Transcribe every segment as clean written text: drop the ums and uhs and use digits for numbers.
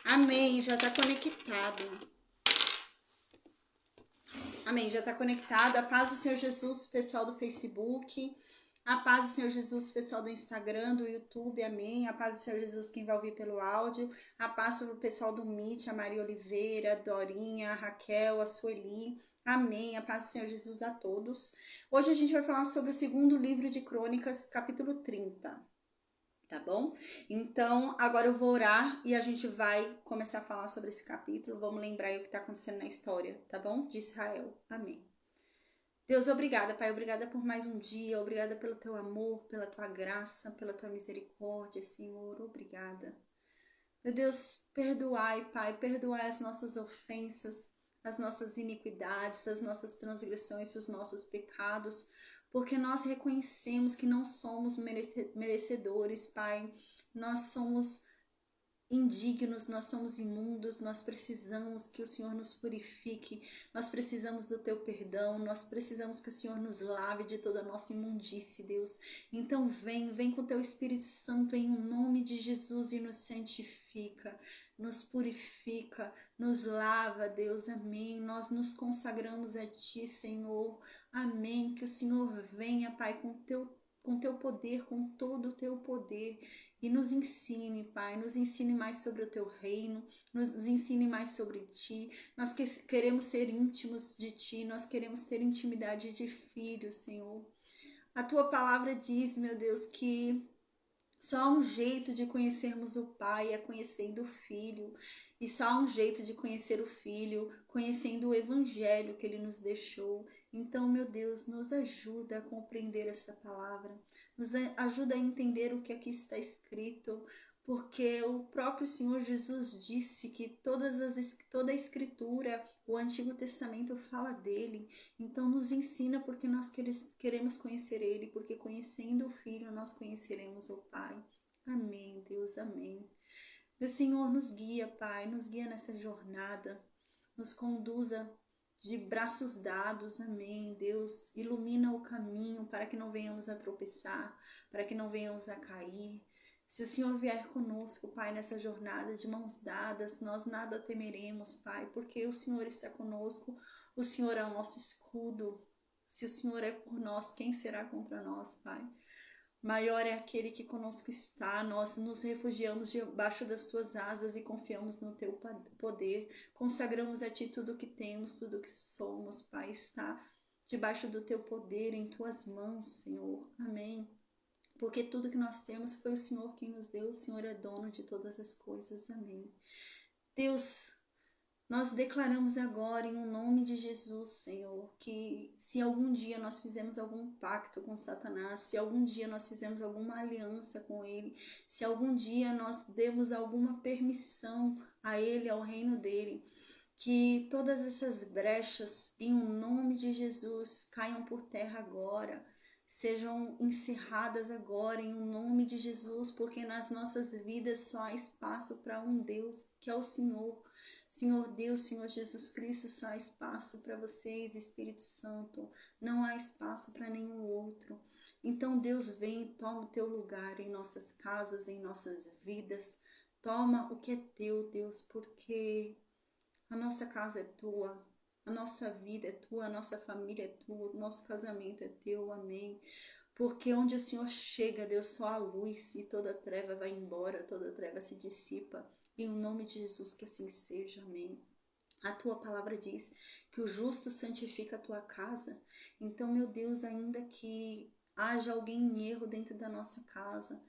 Amém, já está conectado. Amém, já está conectado. A paz do Senhor Jesus, pessoal do Facebook. A paz do Senhor Jesus, pessoal do Instagram, do YouTube, amém. A paz do Senhor Jesus, quem vai ouvir pelo áudio. A paz para o pessoal do Meet, a Maria Oliveira, a Dorinha, a Raquel, a Sueli. Amém. A paz do Senhor Jesus a todos. Hoje a gente vai falar sobre o segundo livro de Crônicas, capítulo 30. Tá bom? Então, agora eu vou orar e a gente vai começar a falar sobre esse capítulo. Vamos lembrar aí o que está acontecendo na história, tá bom? De Israel. Amém. Deus, obrigada, Pai. Obrigada por mais um dia. Obrigada pelo teu amor, pela tua graça, pela tua misericórdia, Senhor. Obrigada. Meu Deus, perdoai, Pai. Perdoai as nossas ofensas, as nossas iniquidades, as nossas transgressões, os nossos pecados, porque nós reconhecemos que não somos merecedores, Pai. Nós somos indignos, nós somos imundos, nós precisamos que o Senhor nos purifique, nós precisamos do teu perdão, nós precisamos que o Senhor nos lave de toda a nossa imundície, Deus. Então vem com o teu Espírito Santo em nome de Jesus e nos santifica, nos purifica, nos lava, Deus, amém. Nós nos consagramos a ti, Senhor, amém. Que o Senhor venha, Pai, com teu poder, com todo o teu poder, e nos ensine, Pai, nos ensine mais sobre o teu reino, nos ensine mais sobre ti. Nós queremos ser íntimos de ti, nós queremos ter intimidade de filho, Senhor. A tua palavra diz, meu Deus, que só há um jeito de conhecermos o Pai, é conhecendo o Filho. E só há um jeito de conhecer o Filho, conhecendo o Evangelho que Ele nos deixou. Então, meu Deus, nos ajuda a compreender essa palavra. Nos ajuda a entender o que aqui está escrito. Porque o próprio Senhor Jesus disse que toda a Escritura, o Antigo Testamento fala dele. Então nos ensina porque nós queremos conhecer ele, porque conhecendo o Filho nós conheceremos o Pai. Amém, Deus, amém. Meu Senhor, nos guia, Pai, nos guia nessa jornada, nos conduza de braços dados, amém. Deus, ilumina o caminho para que não venhamos a tropeçar, para que não venhamos a cair. Se o Senhor vier conosco, Pai, nessa jornada de mãos dadas, nós nada temeremos, Pai, porque o Senhor está conosco, o Senhor é o nosso escudo. Se o Senhor é por nós, quem será contra nós, Pai? Maior é aquele que conosco está, nós nos refugiamos debaixo das tuas asas e confiamos no teu poder. Consagramos a ti tudo o que temos, tudo o que somos, Pai, está debaixo do teu poder, em tuas mãos, Senhor. Amém. Porque tudo que nós temos foi o Senhor quem nos deu, o Senhor é dono de todas as coisas. Amém. Deus, nós declaramos agora em nome de Jesus, Senhor, que se algum dia nós fizemos algum pacto com Satanás, se algum dia nós fizemos alguma aliança com ele, se algum dia nós demos alguma permissão a ele, ao reino dele, que todas essas brechas em nome de Jesus caiam por terra agora, sejam encerradas agora em nome de Jesus, porque nas nossas vidas só há espaço para um Deus, que é o Senhor. Senhor Deus, Senhor Jesus Cristo, só há espaço para vocês, Espírito Santo, não há espaço para nenhum outro. Então Deus vem e toma o teu lugar em nossas casas, em nossas vidas, toma o que é teu, Deus, porque a nossa casa é tua, a nossa vida é tua, a nossa família é tua, o nosso casamento é teu, amém. Porque onde o Senhor chega, Deus, só a luz e toda treva vai embora, toda treva se dissipa. Em nome de Jesus que assim seja, amém. A tua palavra diz que o justo santifica a tua casa. Então, meu Deus, ainda que haja alguém em erro dentro da nossa casa,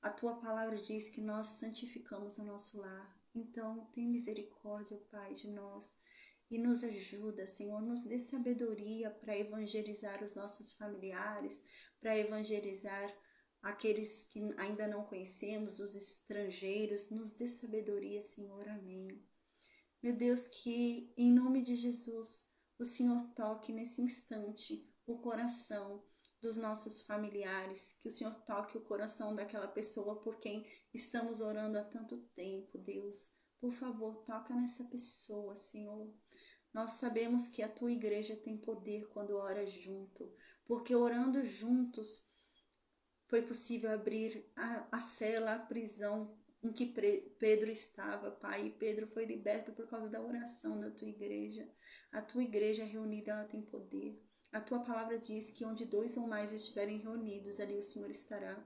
a tua palavra diz que nós santificamos o nosso lar. Então, tem misericórdia, Pai, de nós e nos ajuda, Senhor, nos dê sabedoria para evangelizar os nossos familiares, para evangelizar aqueles que ainda não conhecemos, os estrangeiros, nos dê sabedoria, Senhor, amém. Meu Deus, que em nome de Jesus, o Senhor toque nesse instante o coração dos nossos familiares, que o Senhor toque o coração daquela pessoa por quem estamos orando há tanto tempo, Deus. Por favor, toca nessa pessoa, Senhor. Nós sabemos que a tua igreja tem poder quando ora junto, porque orando juntos foi possível abrir a cela, a prisão em que Pedro estava, Pai, e Pedro foi liberto por causa da oração da tua igreja. A tua igreja reunida, ela tem poder. A tua palavra diz que onde 2 ou mais estiverem reunidos, ali o Senhor estará.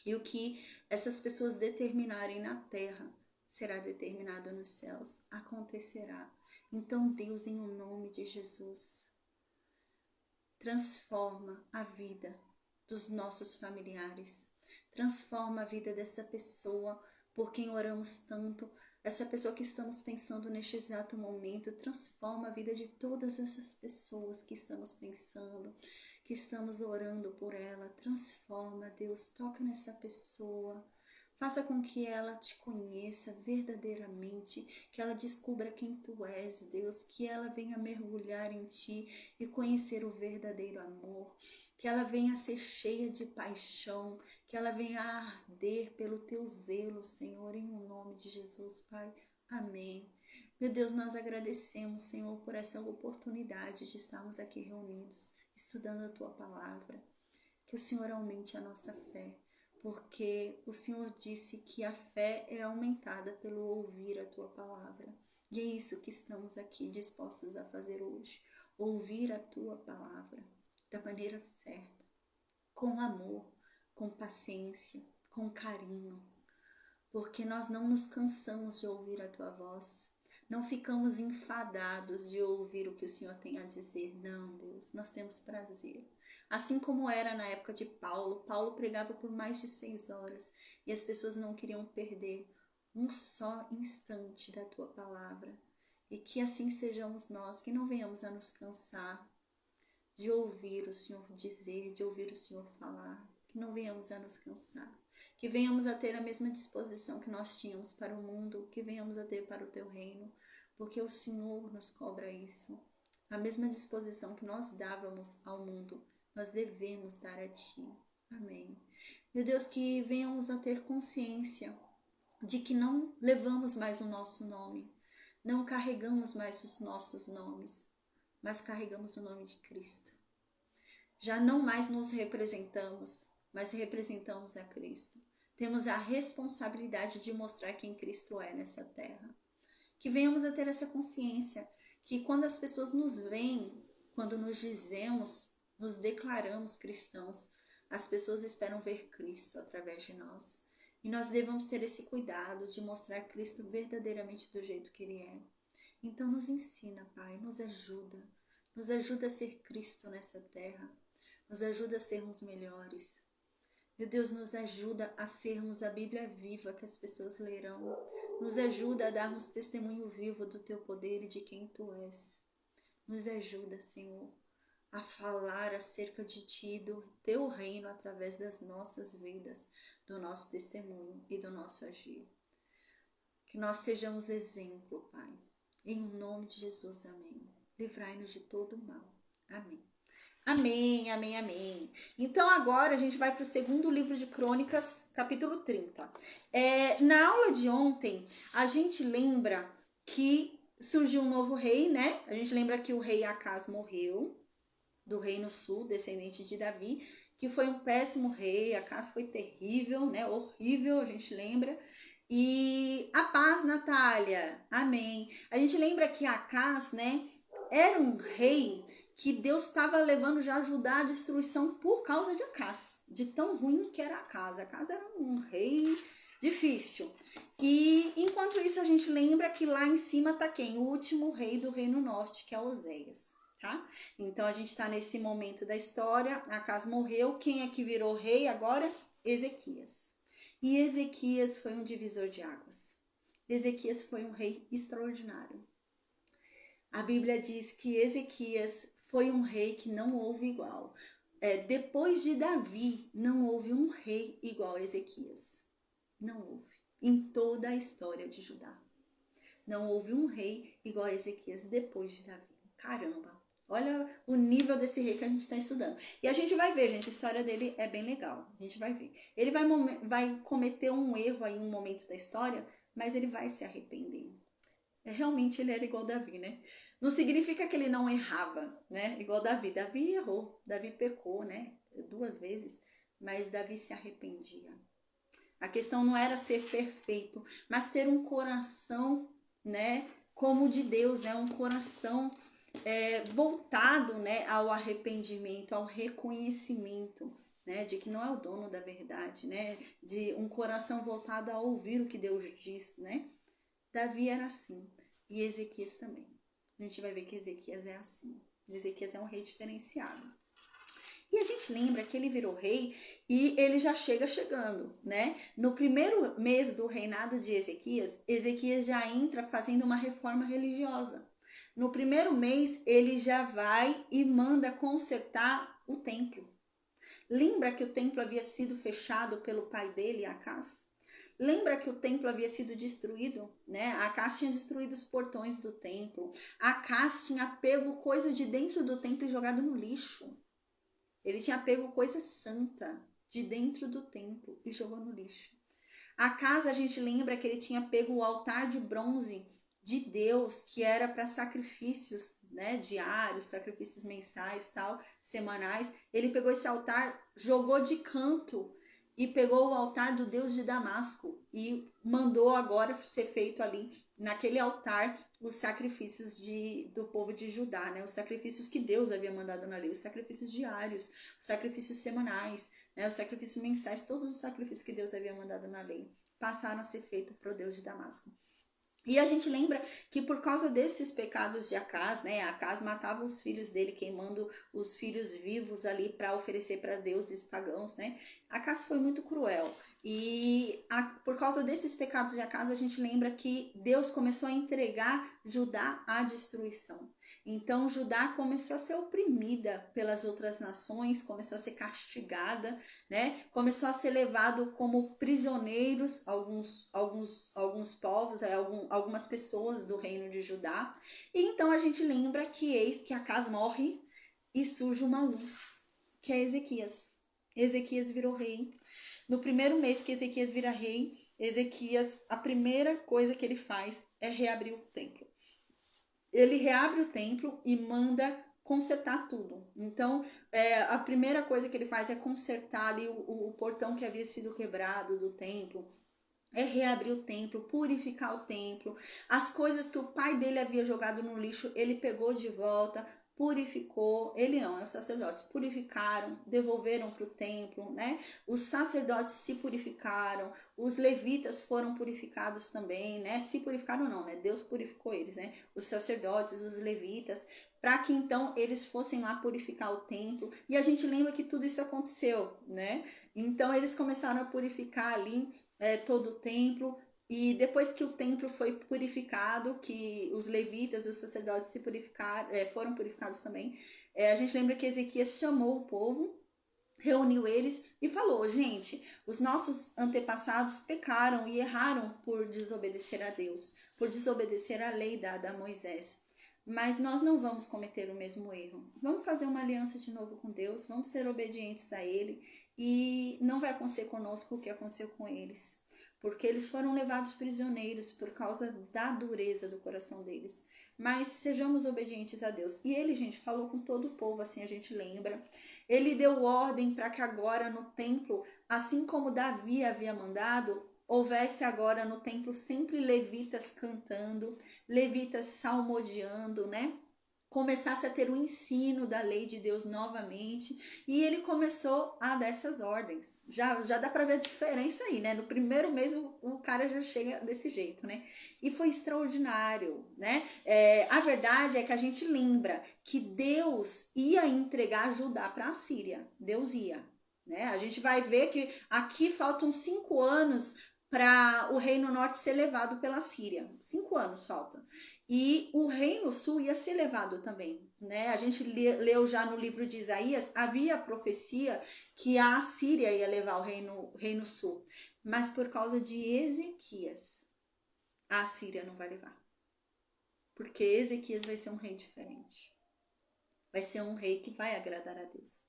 E o que essas pessoas determinarem na terra será determinado nos céus, acontecerá. Então, Deus, em o nome de Jesus, transforma a vida dos nossos familiares, transforma a vida dessa pessoa por quem oramos tanto, essa pessoa que estamos pensando neste exato momento, transforma a vida de todas essas pessoas que estamos pensando, que estamos orando por ela, transforma, Deus, toca nessa pessoa, faça com que ela te conheça verdadeiramente, que ela descubra quem tu és, Deus, que ela venha mergulhar em ti e conhecer o verdadeiro amor, que ela venha ser cheia de paixão, que ela venha arder pelo teu zelo, Senhor, em nome de Jesus, Pai. Amém. Meu Deus, nós agradecemos, Senhor, por essa oportunidade de estarmos aqui reunidos, estudando a tua palavra. Que o Senhor aumente a nossa fé, porque o Senhor disse que a fé é aumentada pelo ouvir a tua palavra. E é isso que estamos aqui dispostos a fazer hoje, ouvir a tua palavra da maneira certa, com amor, com paciência, com carinho, porque nós não nos cansamos de ouvir a tua voz, não ficamos enfadados de ouvir o que o Senhor tem a dizer. Não, Deus, nós temos prazer. Assim como era na época de Paulo, Paulo pregava por mais de 6 horas e as pessoas não queriam perder um só instante da tua palavra. E que assim sejamos nós, que não venhamos a nos cansar de ouvir o Senhor dizer, de ouvir o Senhor falar, que não venhamos a nos cansar, que venhamos a ter a mesma disposição que nós tínhamos para o mundo, que venhamos a ter para o teu reino, porque o Senhor nos cobra isso. A mesma disposição que nós dávamos ao mundo, nós devemos dar a ti. Amém. Meu Deus, que venhamos a ter consciência de que não levamos mais o nosso nome, não carregamos mais os nossos nomes, mas carregamos o nome de Cristo. Já não mais nos representamos, mas representamos a Cristo. Temos a responsabilidade de mostrar quem Cristo é nessa terra. Que venhamos a ter essa consciência, que quando as pessoas nos veem, quando nos dizemos, nos declaramos cristãos, as pessoas esperam ver Cristo através de nós. E nós devemos ter esse cuidado de mostrar Cristo verdadeiramente do jeito que Ele é. Então nos ensina, Pai, nos ajuda a ser Cristo nessa terra, nos ajuda a sermos melhores. Meu Deus, nos ajuda a sermos a Bíblia viva que as pessoas lerão, nos ajuda a darmos testemunho vivo do Teu poder e de quem Tu és. Nos ajuda, Senhor, a falar acerca de Ti e do Teu reino através das nossas vidas, do nosso testemunho e do nosso agir. Que nós sejamos exemplo, Pai. Em nome de Jesus, amém. Livrai-nos de todo o mal. Amém. Amém, amém, amém. Então agora a gente vai para o segundo livro de Crônicas, capítulo 30. Na aula de ontem, a gente lembra que surgiu um novo rei, né? A gente lembra que o rei Acaz morreu, do reino sul, descendente de Davi, que foi um péssimo rei. Acaz foi terrível, né? Horrível, a gente lembra. E a paz, Natália, amém. A gente lembra que Acaz, né, era um rei que Deus estava levando já Judá à destruição por causa de Acaz, de tão ruim que era Acaz. Acaz era um rei difícil. E enquanto isso a gente lembra que lá em cima está quem? O último rei do Reino Norte, que é Oséias, tá? Então a gente está nesse momento da história, Acaz morreu, quem é que virou rei agora? Ezequias. E Ezequias foi um divisor de águas. Ezequias foi um rei extraordinário. A Bíblia diz que Ezequias foi um rei que não houve igual. Depois de Davi, não houve um rei igual a Ezequias. Não houve. Em toda a história de Judá. Não houve um rei igual a Ezequias depois de Davi. Caramba! Olha o nível desse rei que a gente está estudando. E a gente vai ver, gente, a história dele é bem legal. A gente vai ver. Ele vai cometer um erro aí em um momento da história, mas ele vai se arrepender. Realmente ele era igual Davi, né? Não significa que ele não errava, né? Igual Davi. Davi errou, Davi pecou, né? 2 vezes, mas Davi se arrependia. A questão não era ser perfeito, mas ter um coração, né, como o de Deus, né, um coração voltado, né, ao arrependimento, ao reconhecimento, né, de que não é o dono da verdade, né, de um coração voltado a ouvir o que Deus diz, né. Davi era assim, e Ezequias também. A gente vai ver que Ezequias é assim. Ezequias é um rei diferenciado. E a gente lembra que ele virou rei e ele já chegando, né? No primeiro mês do reinado de Ezequias, Ezequias já entra fazendo uma reforma religiosa. No primeiro mês, ele já vai e manda consertar o templo. Lembra que o templo havia sido fechado pelo pai dele, Acás? Lembra que o templo havia sido destruído, né? Acás tinha destruído os portões do templo. Acás tinha pego coisa de dentro do templo e jogado no lixo. Ele tinha pego coisa santa de dentro do templo e jogou no lixo. Acás, a gente lembra que ele tinha pego o altar de bronze de Deus, que era para sacrifícios, né, diários, sacrifícios mensais, tal, semanais. Ele pegou esse altar, jogou de canto e pegou o altar do Deus de Damasco e mandou agora ser feito ali naquele altar os sacrifícios do povo de Judá, né? Os sacrifícios que Deus havia mandado na lei, os sacrifícios diários, os sacrifícios semanais, né? Os sacrifícios mensais, todos os sacrifícios que Deus havia mandado na lei passaram a ser feitos para o Deus de Damasco. E a gente lembra que por causa desses pecados de Acás, né, Acás matava os filhos dele, queimando os filhos vivos ali para oferecer para deuses pagãos, né? Acás foi muito cruel. E por causa desses pecados de Acás, a gente lembra que Deus começou a entregar Judá à destruição. Então Judá começou a ser oprimida pelas outras nações, começou a ser castigada, né? Começou a ser levado como prisioneiros alguns povos, algumas pessoas do reino de Judá. E então a gente lembra que eis que Acás morre e surge uma luz, que é Ezequias. Ezequias virou rei. No primeiro mês que Ezequias vira rei, Ezequias, a primeira coisa que ele faz é reabrir o templo. Ele reabre o templo e manda consertar tudo. Então, a primeira coisa que ele faz é consertar ali o portão que havia sido quebrado do templo, é reabrir o templo, purificar o templo. As coisas que o pai dele havia jogado no lixo, ele pegou de volta, purificou. Ele não, os sacerdotes purificaram, devolveram para o templo, né? Os sacerdotes se purificaram, os levitas foram purificados também, né? Se purificaram não, né? Deus purificou eles, né? Os sacerdotes, os levitas, para que então eles fossem lá purificar o templo. E a gente lembra que tudo isso aconteceu, né? Então eles começaram a purificar ali todo o templo, e depois que o templo foi purificado, que os levitas, os sacerdotes se purificaram, foram purificados também, a gente lembra que Ezequias chamou o povo, reuniu eles e falou: gente, os nossos antepassados pecaram e erraram por desobedecer a Deus, por desobedecer a lei dada a Moisés. Mas nós não vamos cometer o mesmo erro. Vamos fazer uma aliança de novo com Deus, vamos ser obedientes a Ele, e não vai acontecer conosco o que aconteceu com eles, porque eles foram levados prisioneiros por causa da dureza do coração deles. Mas sejamos obedientes a Deus. E ele, gente, falou com todo o povo, assim a gente lembra. Ele deu ordem para que agora no templo, assim como Davi havia mandado, houvesse agora no templo sempre levitas cantando, levitas salmodiando, né? Começasse a ter o ensino da lei de Deus novamente, e ele começou a dar essas ordens. Já dá para ver a diferença aí, né? No primeiro mês o cara já chega desse jeito, né? E foi extraordinário, né? A verdade é que a gente lembra que Deus ia entregar Judá para a Síria. Deus ia, né? A gente vai ver que aqui faltam 5 anos para o Reino Norte ser levado pela Síria. 5 anos faltam. E o Reino Sul ia ser levado também, né? A gente leu já no livro de Isaías, havia a profecia que a Síria ia levar o Reino Sul. Mas por causa de Ezequias, a Síria não vai levar. Porque Ezequias vai ser um rei diferente. Vai ser um rei que vai agradar a Deus.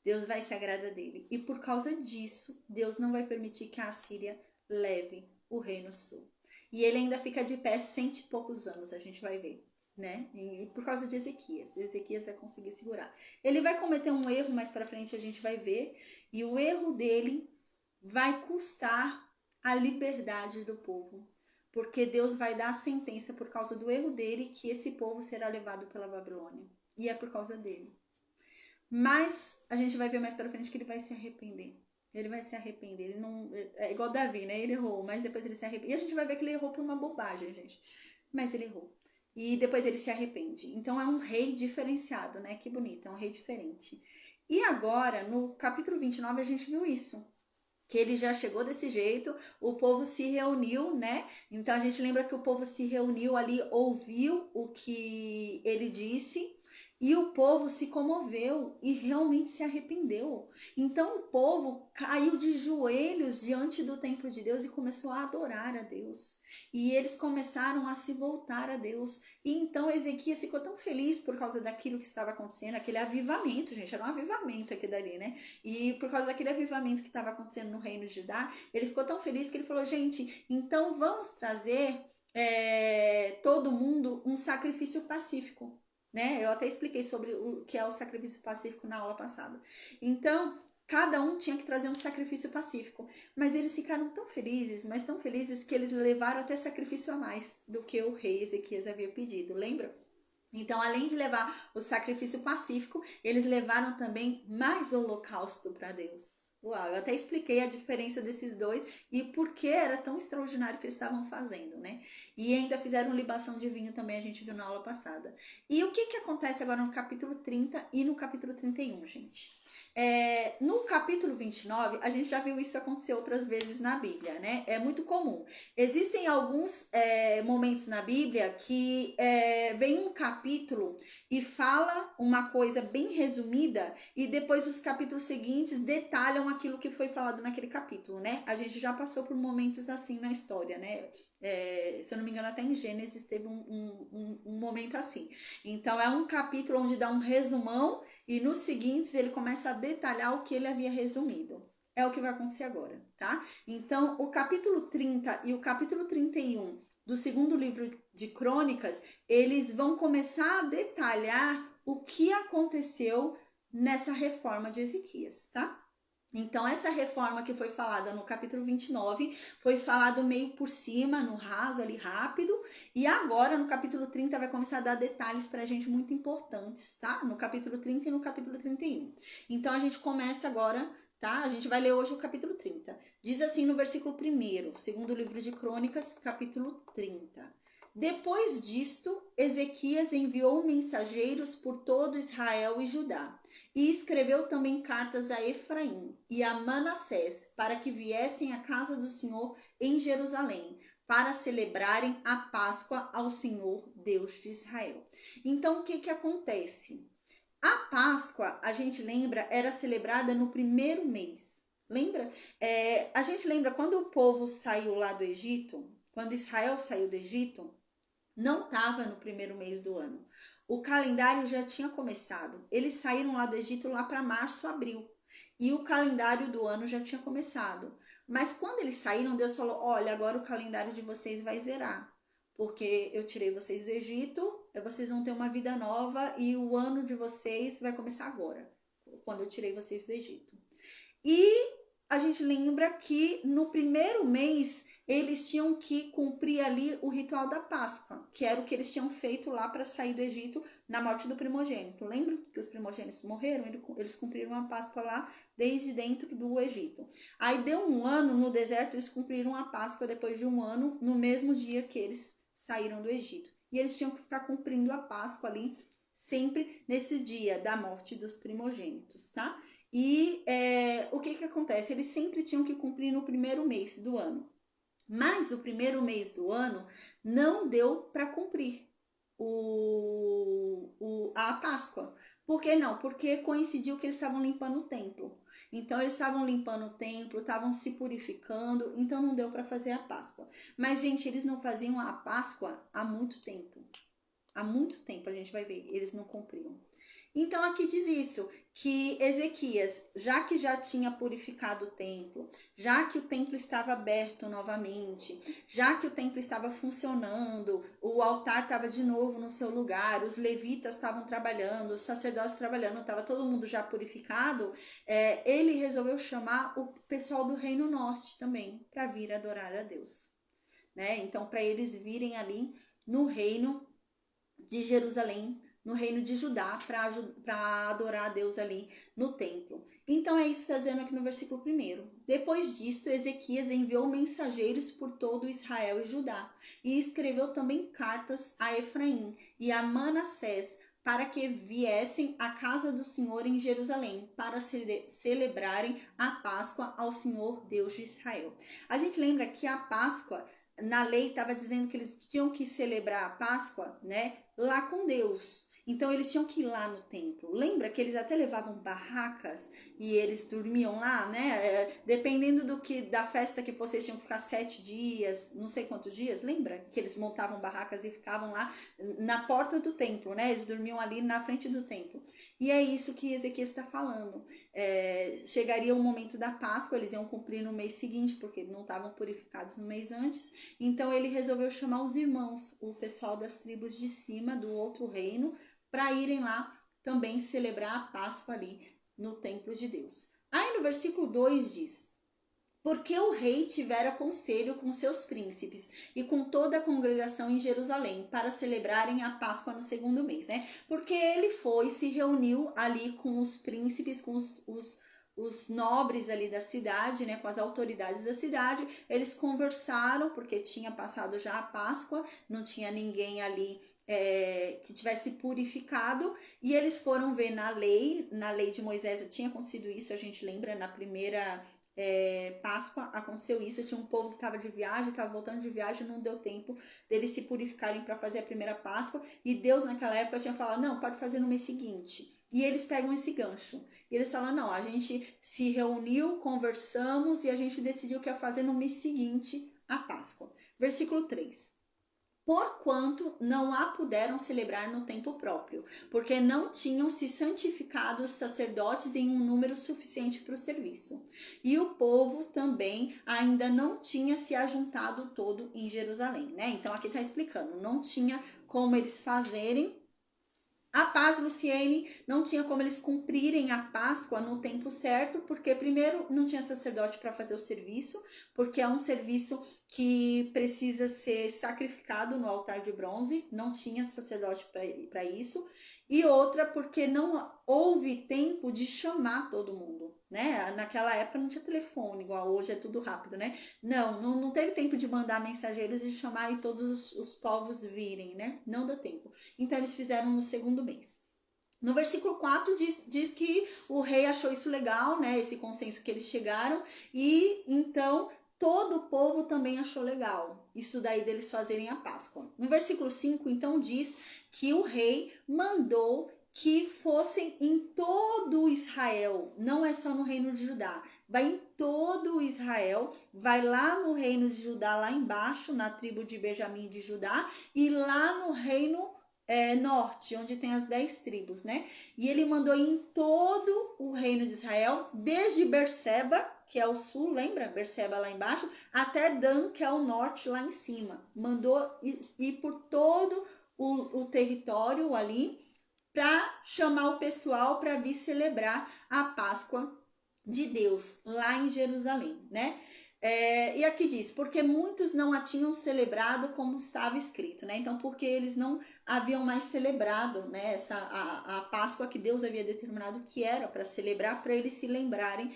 Deus vai se agradar dele. E por causa disso, Deus não vai permitir que a Síria leve o Reino Sul. E ele ainda fica de pé 100 e poucos anos, a gente vai ver, né? E por causa de Ezequias. Ezequias vai conseguir segurar. Ele vai cometer um erro mais pra frente, a gente vai ver. E o erro dele vai custar a liberdade do povo. Porque Deus vai dar a sentença por causa do erro dele que esse povo será levado pela Babilônia. E é por causa dele. Mas a gente vai ver mais pra frente que ele vai se arrepender. Ele vai se arrepender. Ele não. É igual Davi, né? Ele errou, mas depois ele se arrepende. E a gente vai ver que ele errou por uma bobagem, gente. Mas ele errou. E depois ele se arrepende. Então é um rei diferenciado, né? Que bonito, é um rei diferente. E agora, no capítulo 29, a gente viu isso. Que ele já chegou desse jeito, o povo se reuniu, né? Então a gente lembra que o povo se reuniu ali, ouviu o que ele disse. E o povo se comoveu e realmente se arrependeu. Então o povo caiu de joelhos diante do templo de Deus e começou a adorar a Deus. E eles começaram a se voltar a Deus. E então Ezequias ficou tão feliz por causa daquilo que estava acontecendo, aquele avivamento, gente, era um avivamento aqui dali, né? E por causa daquele avivamento que estava acontecendo no reino de Judá, ele ficou tão feliz que ele falou: gente, então vamos trazer todo mundo um sacrifício pacífico. Né? Eu até expliquei sobre o que é o sacrifício pacífico na aula passada. Então, cada um tinha que trazer um sacrifício pacífico. Mas eles ficaram tão felizes, mas tão felizes, que eles levaram até sacrifício a mais do que o rei Ezequias havia pedido, lembra? Então, além de levar o sacrifício pacífico, eles levaram também mais holocausto para Deus. Uau, eu até expliquei a diferença desses dois e por que era tão extraordinário que eles estavam fazendo, né? E ainda fizeram libação de vinho também, a gente viu na aula passada. E o que acontece agora no capítulo 30 e no capítulo 31, gente? No capítulo 29, a gente já viu isso acontecer outras vezes na Bíblia, né? É muito comum. Existem alguns momentos na Bíblia que vem um capítulo e fala uma coisa bem resumida e depois os capítulos seguintes detalham aquilo que foi falado naquele capítulo, né? A gente já passou por momentos assim na história, né? Se eu não me engano, até em Gênesis teve um momento assim. Então, é um capítulo onde dá um resumão e nos seguintes ele começa a detalhar o que ele havia resumido. É o que vai acontecer agora, tá? Então, o capítulo 30 e o capítulo 31 do segundo livro de Crônicas, eles vão começar a detalhar o que aconteceu nessa reforma de Ezequias, tá? Então, essa reforma que foi falada no capítulo 29 foi falado meio por cima, no raso, ali rápido. E agora, no capítulo 30, vai começar a dar detalhes pra gente muito importantes, tá? No capítulo 30 e no capítulo 31. Então, a gente começa agora, tá? A gente vai ler hoje o capítulo 30. Diz assim no versículo 1, segundo livro de Crônicas, capítulo 30. Depois disto, Ezequias enviou mensageiros por todo Israel e Judá, e escreveu também cartas a Efraim e a Manassés, para que viessem à casa do Senhor em Jerusalém, para celebrarem a Páscoa ao Senhor, Deus de Israel. Então, o que acontece? A Páscoa, a gente lembra, era celebrada no primeiro mês. Lembra? A gente lembra quando o povo saiu lá do Egito, quando Israel saiu do Egito, não estava no primeiro mês do ano. O calendário já tinha começado. Eles saíram lá do Egito lá para março, abril. E o calendário do ano já tinha começado. Mas quando eles saíram, Deus falou: olha, agora o calendário de vocês vai zerar. Porque eu tirei vocês do Egito, vocês vão ter uma vida nova e o ano de vocês vai começar agora. Quando eu tirei vocês do Egito. E a gente lembra que no primeiro mês eles tinham que cumprir ali o ritual da Páscoa, que era o que eles tinham feito lá para sair do Egito na morte do primogênito. Lembra que os primogênitos morreram? Eles cumpriram a Páscoa lá desde dentro do Egito. Aí deu um ano no deserto, eles cumpriram a Páscoa depois de um ano, no mesmo dia que eles saíram do Egito. E eles tinham que ficar cumprindo a Páscoa ali, sempre nesse dia da morte dos primogênitos, tá? E o que acontece? Eles sempre tinham que cumprir no primeiro mês do ano. Mas o primeiro mês do ano não deu para cumprir a Páscoa. Por que não? Porque coincidiu que eles estavam limpando o templo. Então eles estavam limpando o templo, estavam se purificando, então não deu para fazer a Páscoa. Mas, gente, eles não faziam a Páscoa há muito tempo. Há muito tempo, a gente vai ver, eles não cumpriam. Então aqui diz isso, que Ezequias, já que já tinha purificado o templo, já que o templo estava aberto novamente, já que o templo estava funcionando, o altar estava de novo no seu lugar, os levitas estavam trabalhando, os sacerdotes trabalhando, estava todo mundo já purificado, ele resolveu chamar o pessoal do Reino Norte também para vir adorar a Deus, né? Então, para eles virem ali no reino de Jerusalém, no reino de Judá, para adorar a Deus ali no templo. Então é isso que está dizendo aqui no versículo 1. Depois disto, Ezequias enviou mensageiros por todo Israel e Judá, e escreveu também cartas a Efraim e a Manassés, para que viessem à casa do Senhor em Jerusalém, para celebrarem a Páscoa ao Senhor Deus de Israel. A gente lembra que a Páscoa, na lei, estava dizendo que eles tinham que celebrar a Páscoa, né, lá com Deus. Então eles tinham que ir lá no templo. Lembra que eles até levavam barracas e eles dormiam lá, né? Dependendo da festa que fosse, eles tinham que ficar 7 dias, não sei quantos dias. Lembra que eles montavam barracas e ficavam lá na porta do templo, né? Eles dormiam ali na frente do templo. E é isso que Ezequias está falando. Chegaria o momento da Páscoa, eles iam cumprir no mês seguinte, porque não estavam purificados no mês antes. Então ele resolveu chamar os irmãos, o pessoal das tribos de cima, do outro reino, para irem lá também celebrar a Páscoa ali no templo de Deus. Aí no versículo 2 diz: porque o rei tivera conselho com seus príncipes e com toda a congregação em Jerusalém para celebrarem a Páscoa no segundo mês, né? Porque ele se reuniu ali com os príncipes, com os nobres ali da cidade, né, com as autoridades da cidade. Eles conversaram, porque tinha passado já a Páscoa, não tinha ninguém ali que tivesse purificado, e eles foram ver na lei de Moisés tinha acontecido isso, a gente lembra, na primeira Páscoa aconteceu isso. Tinha um povo que estava de viagem, estava voltando de viagem, não deu tempo deles se purificarem para fazer a primeira Páscoa, e Deus naquela época tinha falado, não, pode fazer no mês seguinte. E eles pegam esse gancho, e eles falam, não, a gente se reuniu, conversamos, e a gente decidiu que ia fazer no mês seguinte a Páscoa. Versículo 3. Porquanto não a puderam celebrar no tempo próprio, porque não tinham se santificado os sacerdotes em um número suficiente para o serviço. E o povo também ainda não tinha se ajuntado todo em Jerusalém, né? Então aqui está explicando, não tinha como eles fazerem a paz, Luciene, não tinha como eles cumprirem a Páscoa no tempo certo, porque primeiro não tinha sacerdote para fazer o serviço, porque é um serviço que precisa ser sacrificado no altar de bronze, não tinha sacerdote para isso, e outra porque não houve tempo de chamar todo mundo, né? Naquela época não tinha telefone, igual hoje é tudo rápido, né? Não teve tempo de mandar mensageiros e chamar e todos os povos virem, né? Não deu tempo. Então eles fizeram no segundo mês. No versículo 4 diz que o rei achou isso legal, né? Esse consenso que eles chegaram, e então todo o povo também achou legal isso daí deles fazerem a Páscoa. No versículo 5, então, diz que o rei mandou que fossem em todo Israel, não é só no reino de Judá, vai em todo Israel, vai lá no reino de Judá, lá embaixo, na tribo de Benjamim de Judá, e lá no reino norte, onde tem as 10 tribos, né? E ele mandou ir em todo o reino de Israel, desde Berseba, que é o sul, lembra? Berseba lá embaixo, até Dan, que é o norte lá em cima. Mandou ir por todo o território ali para chamar o pessoal para vir celebrar a Páscoa de Deus lá em Jerusalém, né? E aqui diz, porque muitos não a tinham celebrado como estava escrito, né? Então, porque eles não haviam mais celebrado, né, a Páscoa que Deus havia determinado que era para celebrar, para eles se lembrarem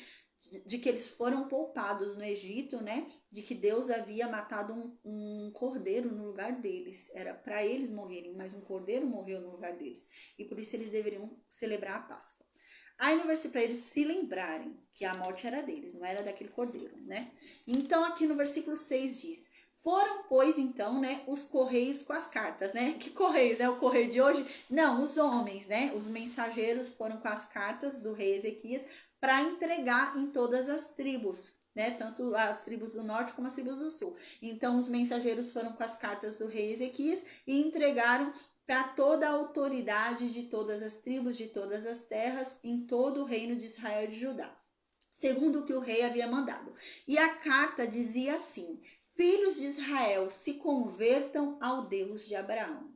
de que eles foram poupados no Egito, né? De que Deus havia matado um cordeiro no lugar deles. Era para eles morrerem, mas um cordeiro morreu no lugar deles. E por isso eles deveriam celebrar a Páscoa. Aí no versículo, para eles se lembrarem que a morte era deles, não era daquele cordeiro, né? Então aqui no versículo 6 diz: foram, pois, então, né, os correios com as cartas, né? Que correios, né? O correio de hoje? Não, os homens, né? Os mensageiros foram com as cartas do rei Ezequias para entregar em todas as tribos. né? Tanto as tribos do norte como as tribos do sul. Então os mensageiros foram com as cartas do rei Ezequias e entregaram para toda a autoridade de todas as tribos, de todas as terras, em todo o reino de Israel e de Judá, segundo o que o rei havia mandado. E a carta dizia assim: filhos de Israel, se convertam ao Deus de Abraão,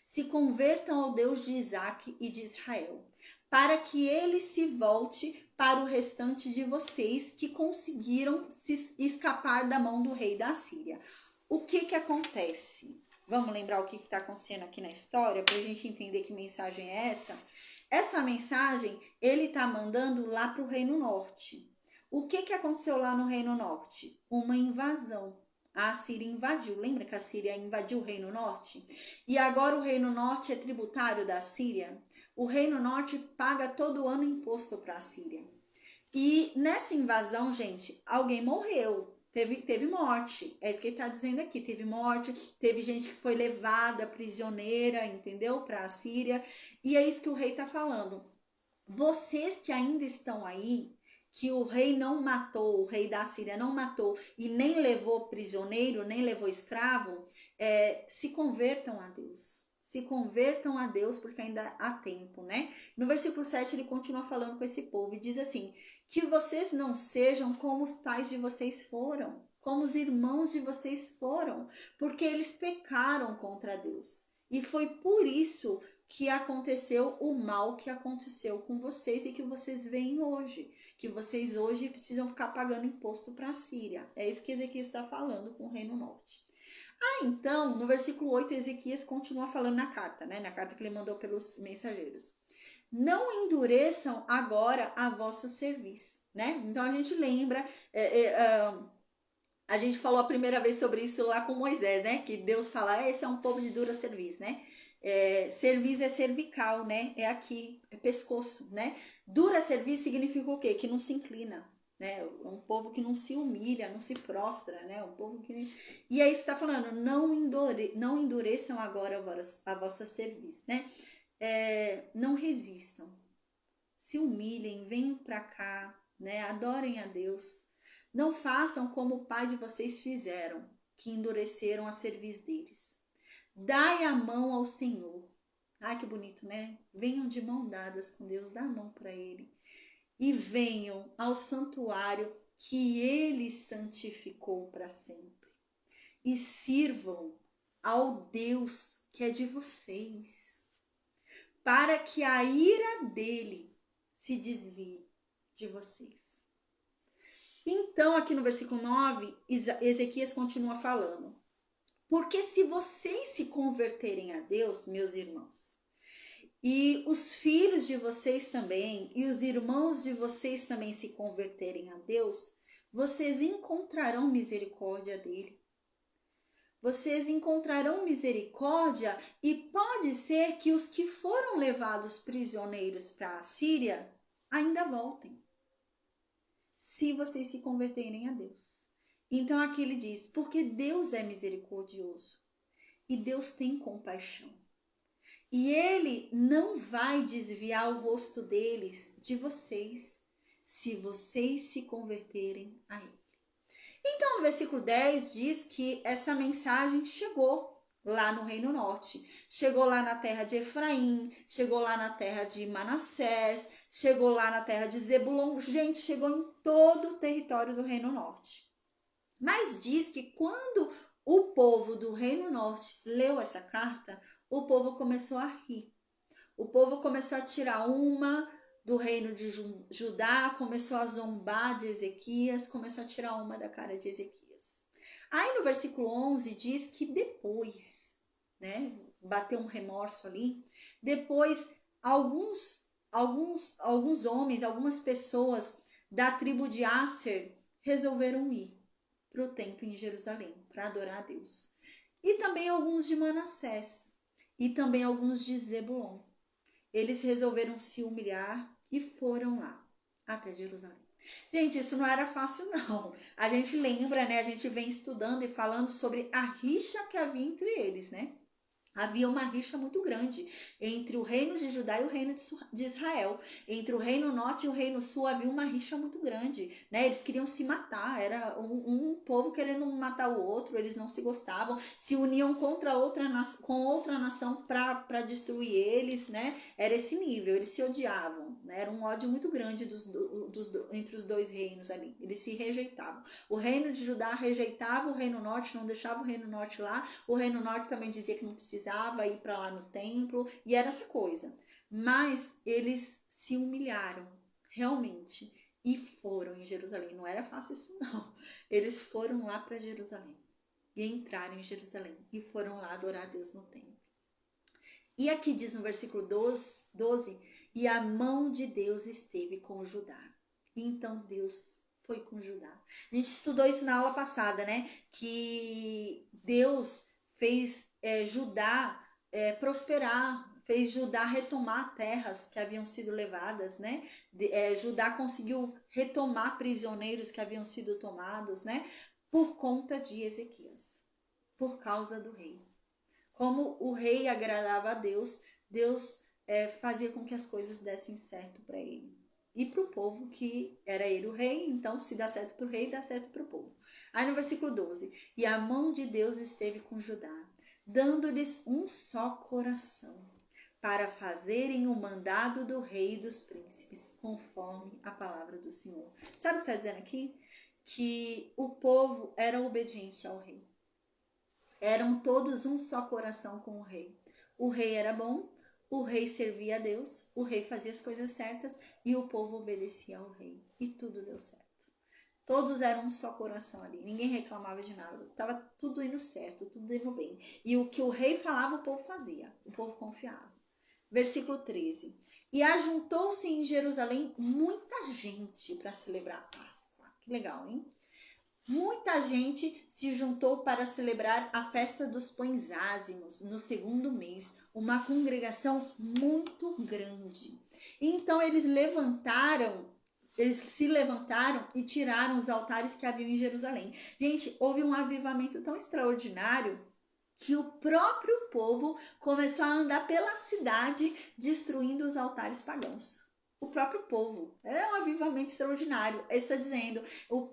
se convertam ao Deus de Isaque e de Israel, para que ele se volte para o restante de vocês que conseguiram se escapar da mão do rei da Síria. O que acontece? Vamos lembrar o que está acontecendo aqui na história, para a gente entender que mensagem é essa? Essa mensagem ele está mandando lá para o Reino Norte. O que aconteceu lá no Reino Norte? Uma invasão. A Assíria invadiu. Lembra que a Síria invadiu o Reino Norte? E agora o Reino Norte é tributário da Síria? O Reino Norte paga todo ano imposto para a Síria. E nessa invasão, gente, alguém morreu. Teve morte. É isso que ele está dizendo aqui. Teve morte, teve gente que foi levada prisioneira, entendeu? Para a Síria. E é isso que o rei está falando. Vocês que ainda estão aí, que o rei não matou, o rei da Síria não matou e nem levou prisioneiro, nem levou escravo, se convertam a Deus. Se convertam a Deus, porque ainda há tempo, né? No versículo 7 ele continua falando com esse povo e diz assim: que vocês não sejam como os pais de vocês foram, como os irmãos de vocês foram, porque eles pecaram contra Deus. E foi por isso que aconteceu o mal que aconteceu com vocês e que vocês veem hoje. Que vocês hoje precisam ficar pagando imposto para a Síria. É isso que Ezequias está falando com o Reino Norte. Então, no versículo 8, Ezequias continua falando na carta, né? Na carta que ele mandou pelos mensageiros. Não endureçam agora a vossa cerviz, né? Então, a gente lembra... a gente falou a primeira vez sobre isso lá com Moisés, né? Que Deus fala, esse é um povo de dura cerviz, né? Cerviz é cervical, né? É aqui, é pescoço, né? Dura cerviz significa o quê? Que não se inclina, né? É um povo que não se humilha, não se prostra, né? Um povo que... E aí está falando, não endureçam agora a vossa cerviz, né? Não resistam, se humilhem, venham para cá, né? Adorem a Deus. Não façam como o pai de vocês fizeram, que endureceram a cerviz deles. Dai a mão ao Senhor. Ai, que bonito, né? Venham de mão dadas com Deus, dá a mão para Ele. E venham ao santuário que Ele santificou para sempre. E sirvam ao Deus que é de vocês, para que a ira dele se desvie de vocês. Então, aqui no versículo 9, Ezequias continua falando. Porque se vocês se converterem a Deus, meus irmãos, e os filhos de vocês também, e os irmãos de vocês também se converterem a Deus, vocês encontrarão misericórdia dele. Vocês encontrarão misericórdia e pode ser que os que foram levados prisioneiros para a Síria ainda voltem, se vocês se converterem a Deus. Então aqui ele diz, porque Deus é misericordioso e Deus tem compaixão. E ele não vai desviar o rosto deles de vocês, se vocês se converterem a ele. Então, no versículo 10 diz que essa mensagem chegou lá no Reino Norte. Chegou lá na terra de Efraim, chegou lá na terra de Manassés, chegou lá na terra de Zebulon. Gente, chegou em todo o território do Reino Norte. Mas diz que quando o povo do Reino Norte leu essa carta, o povo começou a rir. O povo começou a tirar uma do reino de Judá, começou a zombar de Ezequias, começou a tirar uma da cara de Ezequias. Aí no versículo 11 diz que depois, né, bateu um remorso ali, depois alguns homens, algumas pessoas da tribo de Asser resolveram ir para o templo em Jerusalém, para adorar a Deus. E também alguns de Manassés, e também alguns de Zebulon. Eles resolveram se humilhar e foram lá, até Jerusalém. Gente, isso não era fácil não. A gente lembra, né? A gente vem estudando e falando sobre a rixa que havia entre eles, né? Havia uma rixa muito grande entre o reino de Judá e o reino de Israel. Entre o reino norte e o reino sul havia uma rixa muito grande, né? Eles queriam se matar, era um povo querendo matar o outro, eles não se gostavam, se uniam contra com outra nação para destruir eles, né? Era esse nível, eles se odiavam, né? Era um ódio muito grande entre os dois reinos ali, eles se rejeitavam. O reino de Judá rejeitava o reino norte, não deixava o reino norte lá, o reino norte também dizia que não precisava ir para lá no templo, e era essa coisa. Mas eles se humilharam, realmente, e foram em Jerusalém. Não era fácil isso, não. Eles foram lá para Jerusalém, e entraram em Jerusalém, e foram lá adorar a Deus no templo. E aqui diz no versículo 12, e a mão de Deus esteve com Judá. Então Deus foi com Judá. A gente estudou isso na aula passada, né? Que Deus fez Judá prosperar, fez Judá retomar terras que haviam sido levadas, né? Judá conseguiu retomar prisioneiros que haviam sido tomados, né? Por conta de Ezequias, por causa do rei. Como o rei agradava a Deus, Deus fazia com que as coisas dessem certo para ele. E para o povo, que era ele o rei, então se dá certo para o rei, dá certo para o povo. Aí no versículo 12, e a mão de Deus esteve com Judá, dando-lhes um só coração, para fazerem o mandado do rei e dos príncipes, conforme a palavra do Senhor. Sabe o que está dizendo aqui? Que o povo era obediente ao rei. Eram todos um só coração com o rei. O rei era bom, o rei servia a Deus, o rei fazia as coisas certas e o povo obedecia ao rei. E tudo deu certo. Todos eram um só coração ali, ninguém reclamava de nada. Estava tudo indo certo, tudo indo bem. E o que o rei falava, o povo fazia, o povo confiava. Versículo 13. E ajuntou-se em Jerusalém muita gente para celebrar a Páscoa. Que legal, hein? Muita gente se juntou para celebrar a festa dos pães ázimos no segundo mês, uma congregação muito grande. Então eles se levantaram e tiraram os altares que haviam em Jerusalém. Gente, houve um avivamento tão extraordinário que o próprio povo começou a andar pela cidade destruindo os altares pagãos. O próprio povo. É um avivamento extraordinário. Ele está dizendo, o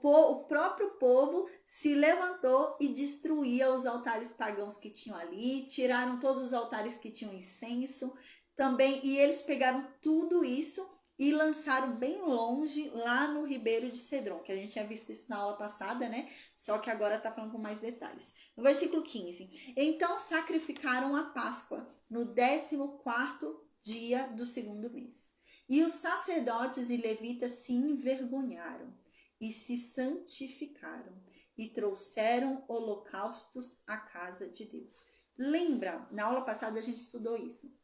próprio povo se levantou e destruía os altares pagãos que tinham ali, tiraram todos os altares que tinham incenso também, e eles pegaram tudo isso e lançaram bem longe, lá no Ribeiro de Cedron, que a gente tinha visto isso na aula passada, né? Só que agora está falando com mais detalhes. No versículo 15. Então sacrificaram a Páscoa no 14º dia do segundo mês. E os sacerdotes e levitas se envergonharam e se santificaram e trouxeram holocaustos à casa de Deus. Lembra, na aula passada a gente estudou isso.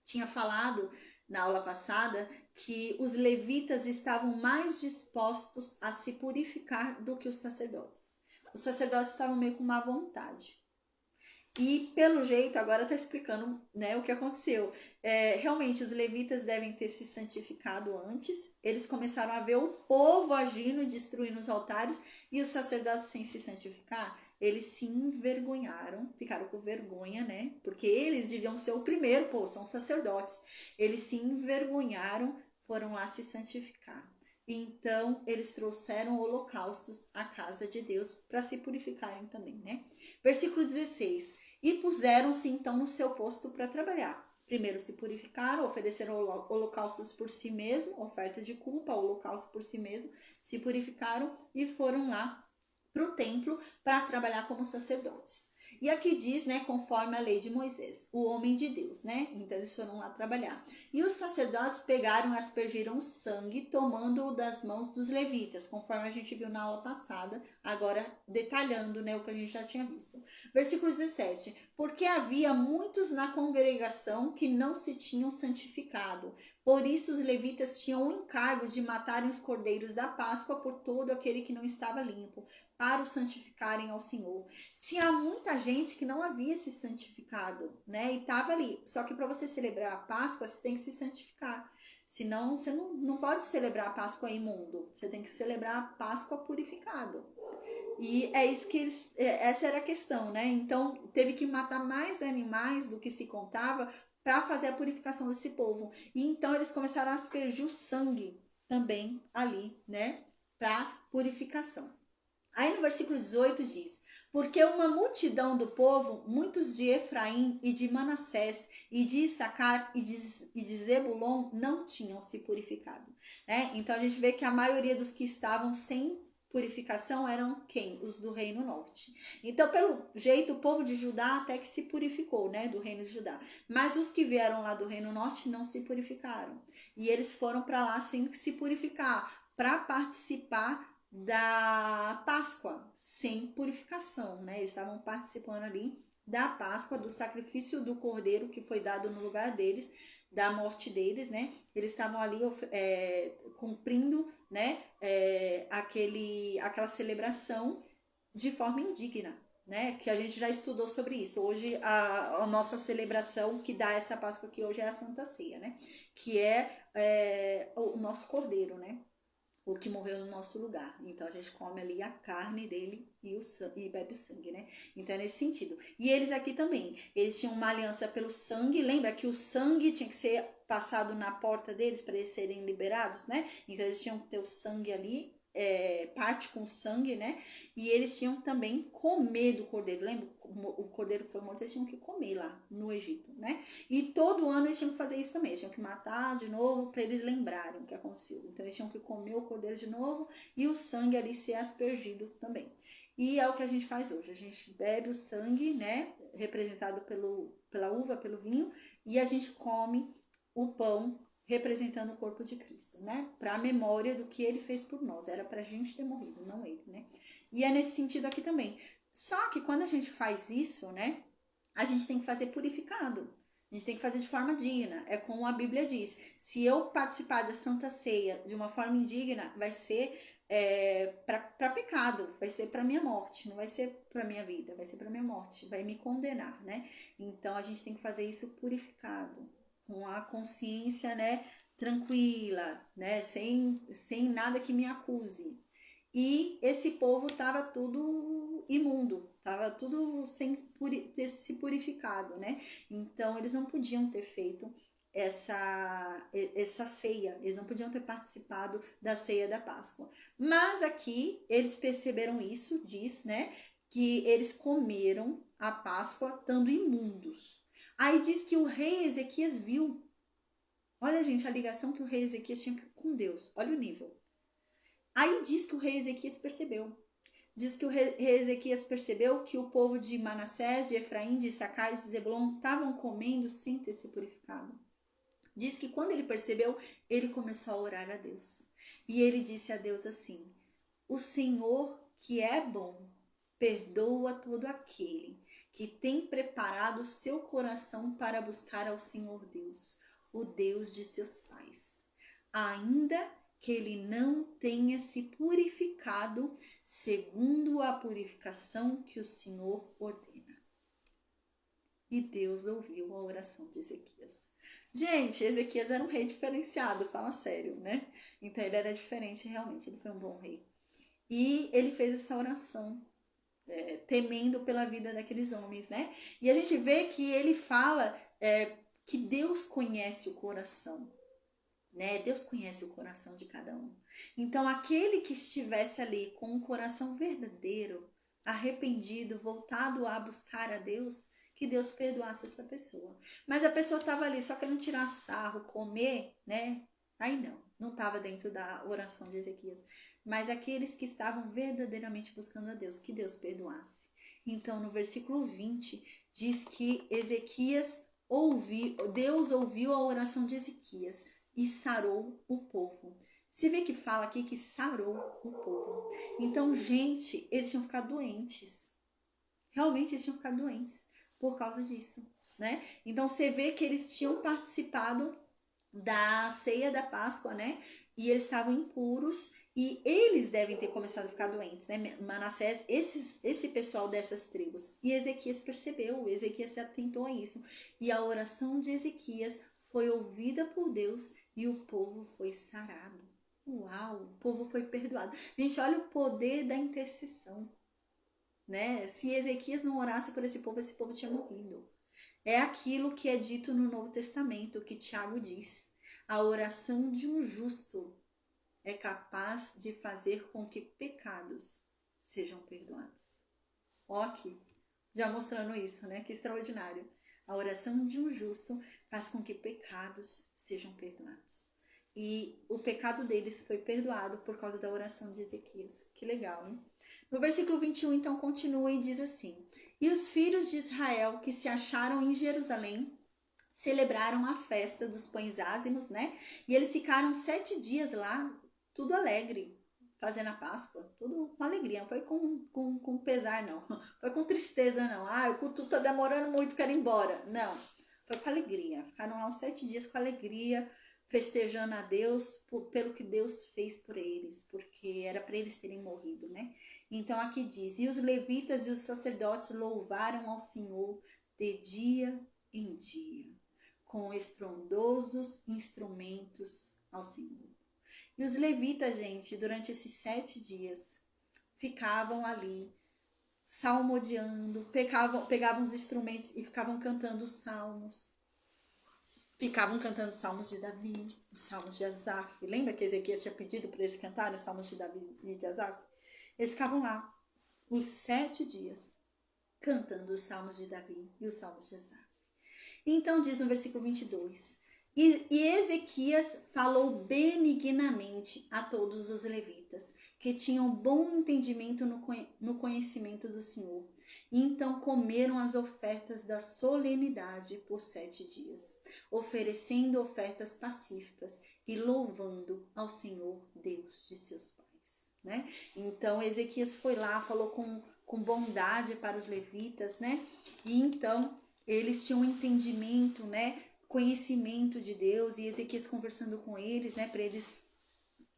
Tinha falado na aula passada que os levitas estavam mais dispostos a se purificar do que os sacerdotes. Os sacerdotes estavam meio com má vontade. E pelo jeito, agora está explicando, né, o que aconteceu. Realmente, os levitas devem ter se santificado antes. Eles começaram a ver o povo agindo e destruindo os altares. E os sacerdotes, sem se santificar, eles se envergonharam, ficaram com vergonha, né? Porque eles deviam ser o primeiro, são sacerdotes. Eles se envergonharam, foram lá se santificar. Então, eles trouxeram holocaustos à casa de Deus para se purificarem também, né? Versículo 16. E puseram-se então no seu posto para trabalhar. Primeiro se purificaram, ofereceram holocaustos por si mesmo, oferta de culpa, holocausto por si mesmo, se purificaram e foram lá para o templo para trabalhar como sacerdotes. E aqui diz, né, conforme a lei de Moisés, o homem de Deus, né? Então eles foram lá trabalhar. E os sacerdotes pegaram e aspergiram sangue, tomando-o das mãos dos levitas, conforme a gente viu na aula passada, agora detalhando, né, o que a gente já tinha visto. Versículo 17. Porque havia muitos na congregação que não se tinham santificado. Por isso os levitas tinham o encargo de matarem os cordeiros da Páscoa por todo aquele que não estava limpo, para o santificarem ao Senhor. Tinha muita gente que não havia se santificado, né? E estava ali. Só que para você celebrar a Páscoa, você tem que se santificar. Senão, você não pode celebrar a Páscoa imundo. Você tem que celebrar a Páscoa purificado. E é isso que essa era a questão, né? Então teve que matar mais animais do que se contava para fazer a purificação desse povo. E então eles começaram a aspergir o sangue também ali, né? Para purificação. Aí no versículo 18 diz: porque uma multidão do povo, muitos de Efraim e de Manassés e de Issacar e de Zebulon não tinham se purificado, né? Então a gente vê que a maioria dos que estavam sem purificação eram quem? Os do reino norte. Então, pelo jeito, o povo de Judá até que se purificou, né, do reino de Judá. Mas os que vieram lá do reino norte não se purificaram. E eles foram para lá sem se purificar, para participar da Páscoa, sem purificação, né? Eles estavam participando ali da Páscoa, do sacrifício do cordeiro que foi dado no lugar deles, da morte deles, né? Eles estavam ali cumprindo, né? Aquela celebração de forma indigna, né? Que a gente já estudou sobre isso. Hoje a nossa celebração que dá essa Páscoa aqui hoje é a Santa Ceia, né? Que é o nosso cordeiro, né? O que morreu no nosso lugar. Então a gente come ali a carne dele e bebe o sangue, né? Então é nesse sentido. E eles aqui também, eles tinham uma aliança pelo sangue. Lembra que o sangue tinha que ser passado na porta deles para eles serem liberados, né? Então eles tinham que ter o sangue ali, parte com sangue, né? E eles tinham também comer do cordeiro. Lembra? O cordeiro que foi morto, eles tinham que comer lá no Egito, né? E todo ano eles tinham que fazer isso também. Eles tinham que matar de novo para eles lembrarem o que aconteceu. Então eles tinham que comer o cordeiro de novo e o sangue ali ser aspergido também. E é o que a gente faz hoje. A gente bebe o sangue, né? Representado pela uva, pelo vinho, e a gente come o pão representando o corpo de Cristo, né? Para a memória do que ele fez por nós. Era para a gente ter morrido, não ele, né? E é nesse sentido aqui também. Só que quando a gente faz isso, né? A gente tem que fazer purificado. A gente tem que fazer de forma digna. É como a Bíblia diz. Se eu participar da Santa Ceia de uma forma indigna, vai ser para pecado, vai ser para minha morte, não vai ser para minha vida, vai ser para minha morte, vai me condenar, né? Então a gente tem que fazer isso purificado, com a consciência, né, tranquila, né, sem nada que me acuse. E esse povo estava tudo imundo, estava tudo sem ter se purificado, né? Então eles não podiam ter feito essa ceia, eles não podiam ter participado da ceia da Páscoa. Mas aqui eles perceberam isso, diz, né? Que eles comeram a Páscoa estando imundos. Aí diz que o rei Ezequias viu. Olha, gente, a ligação que o rei Ezequias tinha com Deus. Olha o nível. Aí diz que o rei Ezequias percebeu. Diz que o rei Ezequias percebeu que o povo de Manassés, de Efraim, de Issacar e de Zebulon estavam comendo sem ter se purificado. Diz que quando ele percebeu, ele começou a orar a Deus. E ele disse a Deus assim: o Senhor, que é bom, perdoa todo aquele que tem preparado o seu coração para buscar ao Senhor Deus, o Deus de seus pais, ainda que ele não tenha se purificado segundo a purificação que o Senhor ordena. E Deus ouviu a oração de Ezequias. Gente, Ezequias era um rei diferenciado, fala sério, né? Então ele era diferente realmente, ele foi um bom rei. E ele fez essa oração, temendo pela vida daqueles homens, né? E a gente vê que ele fala que Deus conhece o coração, né? Deus conhece o coração de cada um. Então, aquele que estivesse ali com um coração verdadeiro, arrependido, voltado a buscar a Deus, que Deus perdoasse essa pessoa. Mas a pessoa estava ali só querendo tirar sarro, comer, né? Aí não estava dentro da oração de Ezequias. Mas aqueles que estavam verdadeiramente buscando a Deus, que Deus perdoasse. Então, no versículo 20, diz que Deus ouviu a oração de Ezequias e sarou o povo. Você vê que fala aqui que sarou o povo. Então, gente, eles tinham ficado doentes. Realmente eles tinham ficado doentes por causa disso, né? Então, você vê que eles tinham participado da ceia da Páscoa, né? E eles estavam impuros e eles devem ter começado a ficar doentes, né? Manassés, esse pessoal dessas tribos. E Ezequias percebeu, Ezequias se atentou a isso. E a oração de Ezequias foi ouvida por Deus e o povo foi sarado. Uau, o povo foi perdoado. Gente, olha o poder da intercessão. né? Se Ezequias não orasse por esse povo tinha morrido. É aquilo que é dito no Novo Testamento, que Tiago diz. A oração de um justo é capaz de fazer com que pecados sejam perdoados. Ó aqui, já mostrando isso, né? Que extraordinário. A oração de um justo faz com que pecados sejam perdoados. E o pecado deles foi perdoado por causa da oração de Ezequias. Que legal, hein? No versículo 21, então, continua e diz assim: E os filhos de Israel que se acharam em Jerusalém celebraram a festa dos pães ázimos, né? E eles ficaram 7 dias lá, tudo alegre, fazendo a Páscoa, tudo com alegria, não foi com pesar, não. Foi com tristeza, não. Ah, o culto tá demorando muito, quero ir embora. Não, foi com alegria. Ficaram lá uns 7 dias com alegria, festejando a Deus pelo que Deus fez por eles, porque era para eles terem morrido, né? Então aqui diz: E os levitas e os sacerdotes louvaram ao Senhor de dia em dia, com estrondosos instrumentos ao Senhor. E os levitas, gente, durante esses 7 dias, ficavam ali salmodiando, pegavam os instrumentos e ficavam cantando os salmos. Ficavam cantando os salmos de Davi, os salmos de Asaf. Lembra que Ezequias tinha pedido para eles cantarem os salmos de Davi e de Asaf? Eles ficavam lá os 7 dias cantando os salmos de Davi e os salmos de Asaf. Então diz no versículo 22: E Ezequias falou benignamente a todos os levitas, que tinham bom entendimento no conhecimento do Senhor. E então comeram as ofertas da solenidade por 7 dias, oferecendo ofertas pacíficas e louvando ao Senhor, Deus de seus pais. Né? Então Ezequias foi lá, falou com bondade para os levitas, né? E então eles tinham um entendimento, né? Conhecimento de Deus, e Ezequias conversando com eles, né? Para eles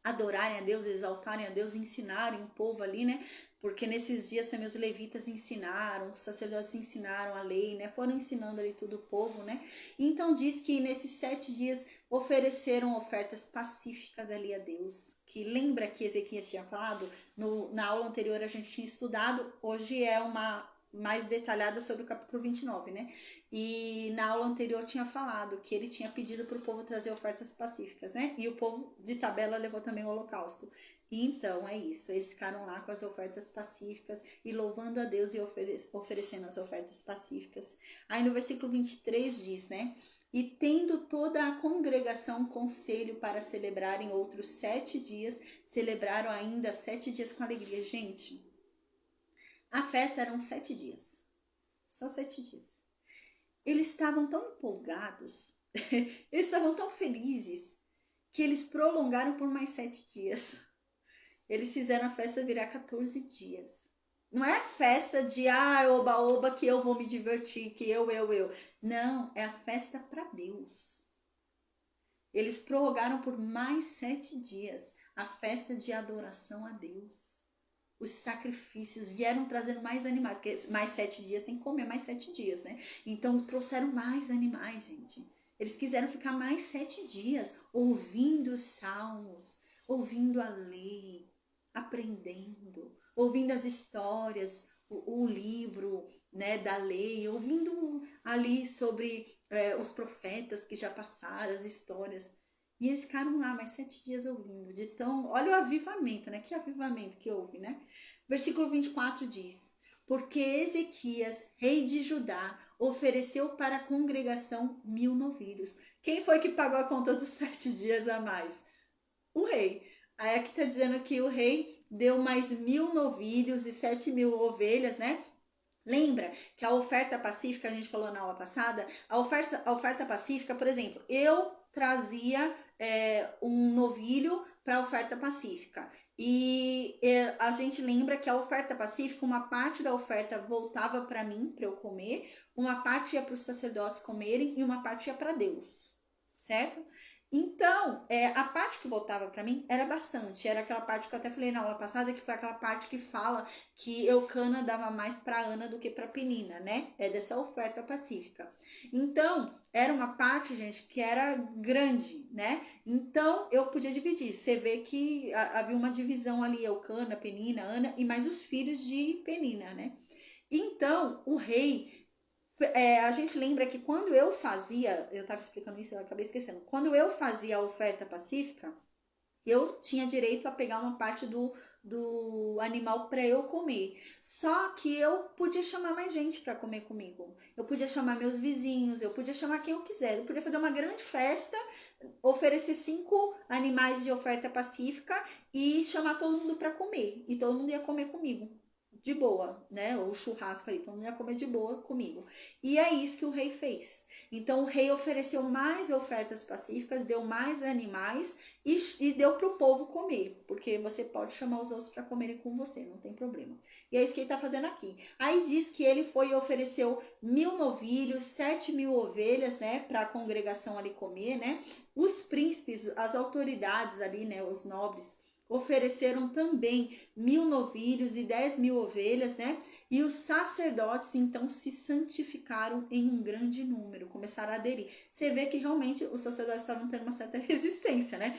adorarem a Deus, exaltarem a Deus, ensinarem o povo ali, né? Porque nesses dias também os levitas ensinaram, os sacerdotes ensinaram a lei, né? Foram ensinando ali tudo o povo, né? Então diz que nesses 7 dias ofereceram ofertas pacíficas ali a Deus. Que lembra que Ezequias tinha falado? Na aula anterior a gente tinha estudado, hoje é uma mais detalhada sobre o capítulo 29, né? E na aula anterior tinha falado que ele tinha pedido para o povo trazer ofertas pacíficas, né? E o povo de tabela levou também o holocausto. E então é isso, eles ficaram lá com as ofertas pacíficas e louvando a Deus e oferecendo as ofertas pacíficas. Aí no versículo 23 diz, né? E tendo toda a congregação conselho para celebrarem outros 7 dias, celebraram ainda 7 dias com alegria. Gente, a festa eram 7 dias, só 7 dias. Eles estavam tão empolgados, eles estavam tão felizes, que eles prolongaram por mais 7 dias. Eles fizeram a festa virar 14 dias. Não é festa de, oba, oba, que eu vou me divertir, que eu. Não, é a festa para Deus. Eles prorrogaram por mais 7 dias a festa de adoração a Deus. Os sacrifícios vieram trazendo mais animais, porque mais 7 dias tem que comer mais 7 dias, né? Então trouxeram mais animais, gente. Eles quiseram ficar mais 7 dias ouvindo os salmos, ouvindo a lei, aprendendo, ouvindo as histórias, o livro, né, da lei, ouvindo ali sobre os profetas que já passaram, as histórias. E eles ficaram lá mais 7 dias ouvindo. Olha o avivamento, né? Que avivamento que houve, né? Versículo 24 diz: Porque Ezequias, rei de Judá, ofereceu para a congregação 1000 novilhos. Quem foi que pagou a conta dos 7 dias a mais? O rei. Aí aqui está dizendo que o rei deu mais 1000 novilhos e 7.000 ovelhas, né? Lembra que a oferta pacífica, a gente falou na aula passada, a oferta pacífica, por exemplo, eu trazia um novilho para a oferta pacífica. E a gente lembra que a oferta pacífica, uma parte da oferta voltava para mim, para eu comer, uma parte ia para os sacerdotes comerem e uma parte ia para Deus, certo? Então, a parte que voltava para mim era bastante. Era aquela parte que eu até falei na aula passada, que foi aquela parte que fala que Eucana dava mais para Ana do que para Penina, né? É dessa oferta pacífica. Então, era uma parte, gente, que era grande, né? Então, eu podia dividir. Você vê que havia uma divisão ali, Eucana, Penina, Ana e mais os filhos de Penina, né? Então, o rei a gente lembra que quando eu fazia, eu estava explicando isso, eu acabei esquecendo. Quando eu fazia a oferta pacífica, eu tinha direito a pegar uma parte do animal para eu comer. Só que eu podia chamar mais gente para comer comigo. Eu podia chamar meus vizinhos, eu podia chamar quem eu quiser. Eu podia fazer uma grande festa, oferecer 5 animais de oferta pacífica e chamar todo mundo para comer. E todo mundo ia comer comigo de boa, né? O churrasco ali, todo mundo ia comer de boa comigo. E é isso que o rei fez. Então o rei ofereceu mais ofertas pacíficas, deu mais animais e deu para o povo comer, porque você pode chamar os outros para comerem com você, não tem problema. E é isso que ele está fazendo aqui. Aí diz que ele foi e ofereceu 1.000 novilhos, 7.000 ovelhas, né, para a congregação ali comer, né? Os príncipes, as autoridades ali, né, os nobres, ofereceram também 1.000 novilhos e 10.000 ovelhas, né? E os sacerdotes então se santificaram em um grande número, começaram a aderir. Você vê que realmente os sacerdotes estavam tendo uma certa resistência, né?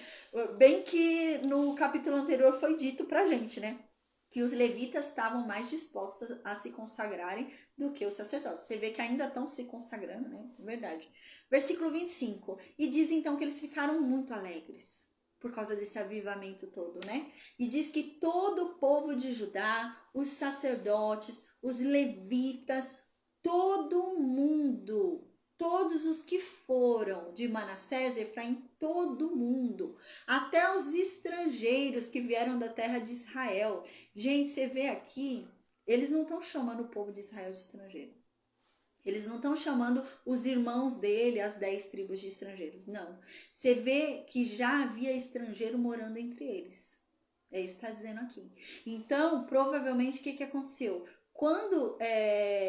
Bem que no capítulo anterior foi dito pra gente, né? Que os levitas estavam mais dispostos a se consagrarem do que os sacerdotes. Você vê que ainda estão se consagrando, né? Verdade. Versículo 25. E diz então que eles ficaram muito alegres por causa desse avivamento todo, né? E diz que todo o povo de Judá, os sacerdotes, os levitas, todo mundo, todos os que foram de Manassés, Efraim, todo mundo, até os estrangeiros que vieram da terra de Israel. Gente, você vê aqui, eles não estão chamando o povo de Israel de estrangeiro. Eles não estão chamando os irmãos dele, as 10 tribos de estrangeiros, não. Você vê que já havia estrangeiro morando entre eles. É isso que está dizendo aqui. Então, provavelmente, o que aconteceu? Quando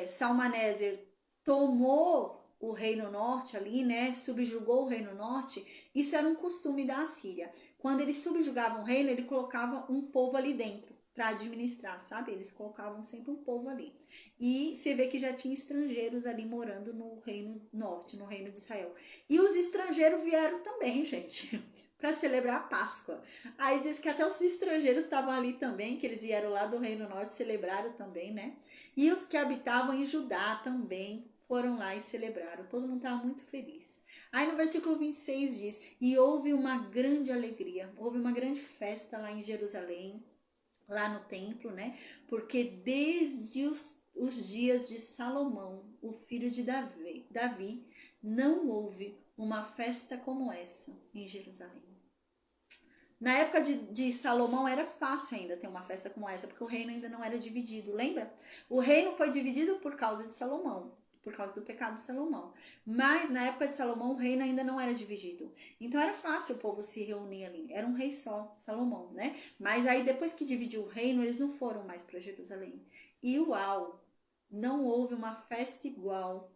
Salmaneser tomou o reino norte ali, né, subjugou o reino norte, isso era um costume da Assíria. Quando eles subjugavam o reino, ele colocava um povo ali dentro para administrar, sabe? Eles colocavam sempre um povo ali. E você vê que já tinha estrangeiros ali morando no reino norte, no reino de Israel. E os estrangeiros vieram também, gente, para celebrar a Páscoa. Aí diz que até os estrangeiros estavam ali também, que eles vieram lá do reino norte, celebraram também, né? E os que habitavam em Judá também foram lá e celebraram. Todo mundo estava muito feliz. Aí no versículo 26 diz: E houve uma grande alegria, houve uma grande festa lá em Jerusalém, lá no templo, né? Porque desde os dias de Salomão, o filho de Davi, não houve uma festa como essa em Jerusalém. Na época de Salomão era fácil ainda ter uma festa como essa, porque o reino ainda não era dividido, lembra? O reino foi dividido por causa de Salomão, por causa do pecado de Salomão. Mas na época de Salomão o reino ainda não era dividido. Então era fácil o povo se reunir ali. Era um rei só, Salomão, né? Mas aí depois que dividiu o reino, eles não foram mais para Jerusalém. E uau, não houve uma festa igual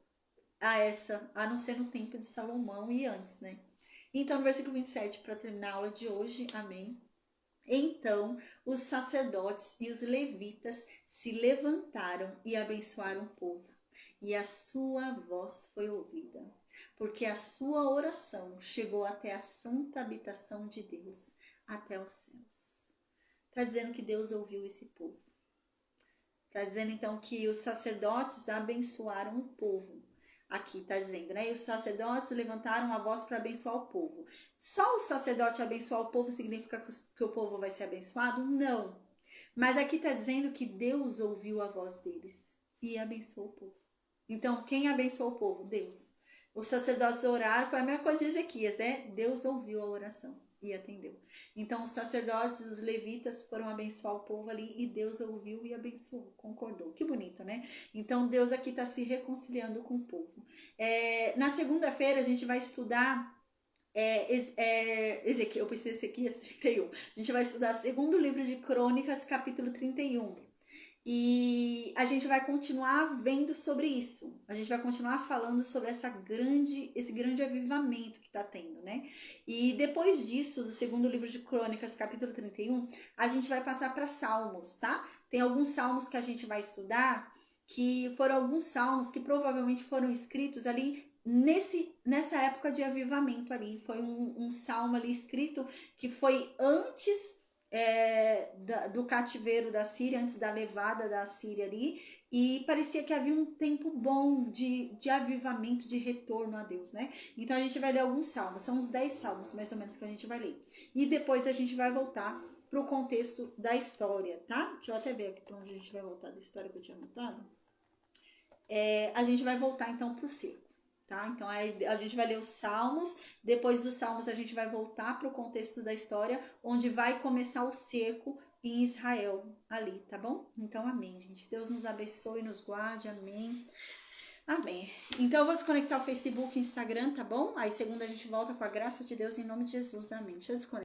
a essa, a não ser no tempo de Salomão e antes, né? Então, no versículo 27, para terminar a aula de hoje, amém. Então os sacerdotes e os levitas se levantaram e abençoaram o povo, e a sua voz foi ouvida, porque a sua oração chegou até a santa habitação de Deus, até os céus. Está dizendo que Deus ouviu esse povo. Está dizendo então que os sacerdotes abençoaram o povo. Aqui está dizendo, né? E os sacerdotes levantaram a voz para abençoar o povo. Só o sacerdote abençoar o povo significa que o povo vai ser abençoado? Não. Mas aqui está dizendo que Deus ouviu a voz deles e abençoou o povo. Então, quem abençoou o povo? Deus. Os sacerdotes oraram, foi a mesma coisa de Ezequias, né? Deus ouviu a oração e atendeu. Então, os sacerdotes, os levitas foram abençoar o povo ali e Deus ouviu e abençoou, concordou. Que bonito, né? Então, Deus aqui está se reconciliando com o povo. Na segunda-feira, a gente vai estudar Ezequiel, eu preciso Ezequias 31. A gente vai estudar segundo livro de Crônicas, capítulo 31. E a gente vai continuar vendo sobre isso. A gente vai continuar falando sobre esse grande avivamento que está tendo, né? E depois disso, do segundo livro de Crônicas, capítulo 31, a gente vai passar para Salmos, tá? Tem alguns salmos que a gente vai estudar, que foram alguns salmos que provavelmente foram escritos ali nessa época de avivamento ali. Foi um salmo ali escrito que foi antes do cativeiro da Síria, antes da levada da Síria ali, e parecia que havia um tempo bom de avivamento, de retorno a Deus, né? Então a gente vai ler alguns salmos, são uns 10 salmos mais ou menos que a gente vai ler. E depois a gente vai voltar para o contexto da história, tá? Deixa eu até ver aqui para onde a gente vai voltar da história que eu tinha montado. A gente vai voltar então para o circo. Tá? Então a gente vai ler os Salmos, depois dos Salmos a gente vai voltar para o contexto da história, onde vai começar o cerco em Israel ali, tá bom? Então amém, gente. Deus nos abençoe, nos guarde, amém. Amém. Então eu vou desconectar o Facebook e o Instagram, tá bom? Aí segunda a gente volta com a graça de Deus em nome de Jesus, amém. Deixa eu desconectar.